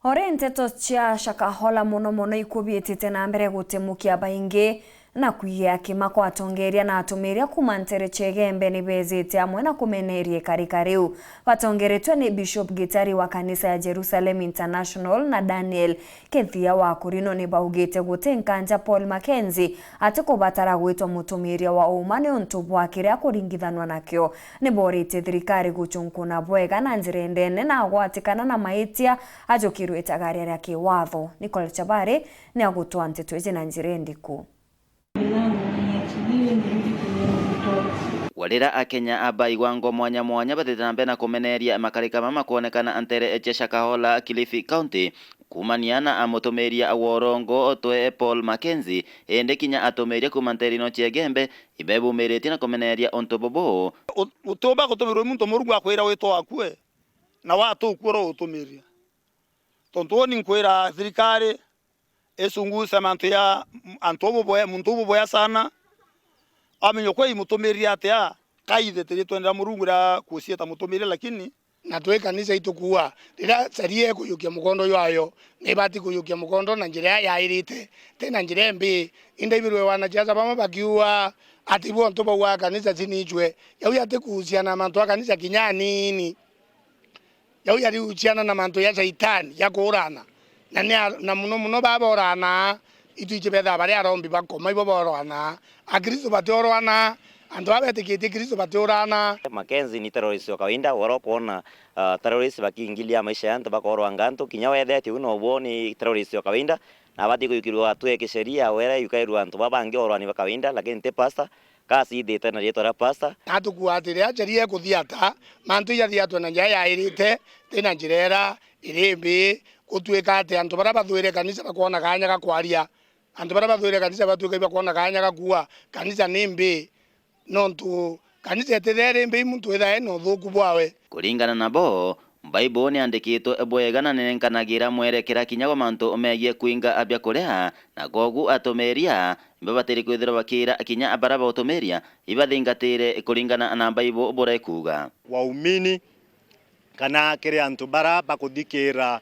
Ore nteto cia Shakahola muno ikubietite na mbere gutemukia baingi na kuiya kimako atongeria na atumiria kumantere chegembe ni bezete amwe na kumenerie karikariu. Batongeretwe ni Bishop Gitari wa kanisa ya Jerusalem International na Daniel Kethia wa Kurino ni baugete gutenkanja Paul Mackenzie atiko batara gwitwa mutumiria wa umane ontubu akiria kuringithanwa nakyo. Ni borite thirikari guchunkuna bwega na njire ndene na agwatikana na maitia ajokirwe tagaria ya kiwatho. Nicole Chabare ni agutwa ntetweje na njire ndiku. Walira akenya abaigwa ngo mwanya bathite na mbere kumeneria makarika mama kuonekana antere eche Shakahola Kilifi County kumaniana amutumiria aworongo otwe Paul Mackenzie ende kinya atumiria kumanterino chegembe ibebumirite na kumeneria ontobobo utoba kutumirwa muntu murungu akwira wito wakwe na watu ukuro utumiria tonto ni nkwira thirikari esungusa mantu ya muntu boya sana amenyo kwa imutumiria atia kaide tiri twenda murungu ra kusieta mutumiria lakini na twe kanisa itukuwa rira sarie kuyukia mukondo yayo nebati kuyukia mukondo na njira ya irite tena njira mbi inde ibirwe wanajaza bama bakiwa atibu ntobo wa kanisa sinijwe yau yate kuhusiana mantu wa kanisa kinyani ni yau yari uchiana na mantu ya shaitani ya kurana na muno baba orana itu betha bari arombi bakoma ibo borana akristo batorana ando abetekete Kristo batorana. Mackenzie ni terrorist wa kawaida waropona terrorist bakiingilia maisha yantu bakorwa nganto kinyawethe ati uno boni terrorist wa kawaida na bati kuyukirwa atwe kisheria wera yukairwa antu babangi orwa ni kawaida lakini te pasta kasi de tena yetora pasta atukuatire acherie kuthiata mantu ya thiatwa na njaya irite tena njirera irimbi kutweka ati antu bara bathwire kanisa bakona kanya gakwaria antu bara bathwire kanisa batweka bakona kanya gakuwa kanisa nimbi nontu kanisa terere mbe muntu etha eno thuku bwawe kuringana nabo Bible ni andikitwo ebwegana nenkanagira mwerekera kinyago mantu omegie kuinga abya kureha na gogu atumeria imbabatiri kwithira bakira kinya abaraba utumeria ibathingatire kuringana na Bible bore kuga waumini kana kire antu bara bakuthikira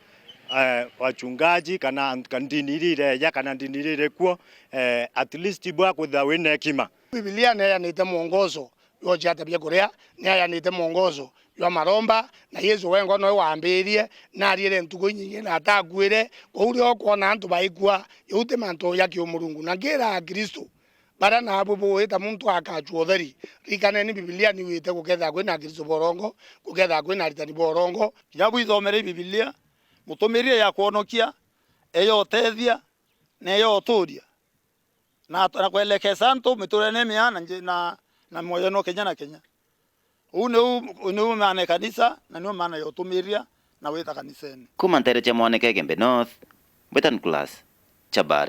wachungaji kana kandinirire ya kana ndinirire kuo at least bwa kwitha wina hekima. Biblia ne yanite mwongozo yo jata bya korea ne yanite mwongozo yo maromba na Yesu wengo no waambirie na riere ntuko nyinyi na atagwire uri okona antu baigwa yute manto ya kiomurungu na ngera Kristo bara na abubu eta muntu akachu otheri rikane ni Biblia ni wite kuketha kwina Kristo borongo kuketha kwina ritani borongo yabu ithomere Biblia mutumirie ya kuonokia eyo tethia na eyo turia na kuelekeza antu miturene mia na moyo no Kenya na Kenya une maana kanisa na ni maana yotumiria na weta kaniseni kumantere cha mwaneke gembe North Betan Class Chabare.